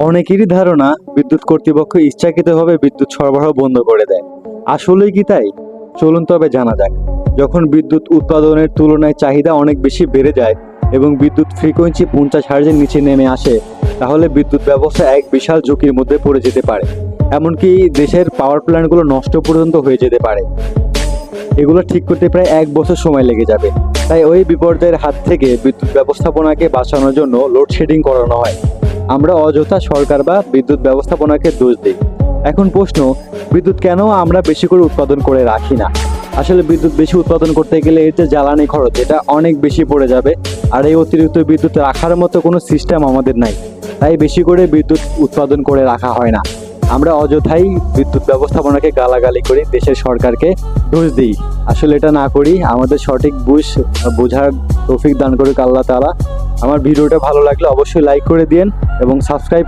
অনেকেরই ধারণা বিদ্যুৎ কর্তৃপক্ষ ইচ্ছাকৃতভাবে বিদ্যুৎ সরবরাহ বন্ধ করে দেয়। আসলেই কি তাই? চলুন তবে জানা যাক। যখন বিদ্যুৎ উৎপাদনের তুলনায় চাহিদা অনেক বেশি বেড়ে যায় এবং বিদ্যুৎ ফ্রিকোয়েন্সি 50 হার্জের নিচে নেমে আসে, তাহলে বিদ্যুৎ ব্যবস্থা এক বিশাল ঝুঁকির মধ্যে পড়ে যেতে পারে। এমনকি দেশের পাওয়ার প্ল্যান্টগুলো নষ্ট পর্যন্ত হয়ে যেতে পারে। এগুলো ঠিক করতে প্রায় 1 বছর সময় লেগে যাবে। তাই ওই বিপর্যয়ের হাত থেকে বিদ্যুৎ ব্যবস্থাপনাকে বাঁচানোর জন্য লোডশেডিং করানো হয়। আমরা অযথা সরকার বা বিদ্যুৎ ব্যবস্থাপনাকে দোষ দিই। এখন প্রশ্ন, বিদ্যুৎ কেন আমরা বেশি করে উৎপাদন করে রাখি না? আসলে বিদ্যুৎ বেশি উৎপাদন করতে গেলে এর যে জ্বালানি খরচ, এটা অনেক বেশি পড়ে যাবে। আর এই অতিরিক্ত বিদ্যুৎ রাখার মতো কোনো সিস্টেম আমাদের নাই। তাই বেশি করে বিদ্যুৎ উৎপাদন করে রাখা হয় না। আমরা অযথাই বিদ্যুৎ ব্যবস্থাপনাকে গালাগালি করি, দেশের সরকারকে দোষ দিই। আসলে এটা না করি, আমাদের সঠিক বোঝার তৌফিক দান করুক আল্লাহ তাআলা। আমার ভিডিওটা ভালো লাগলে অবশ্যই লাইক করে দিন এবং সাবস্ক্রাইব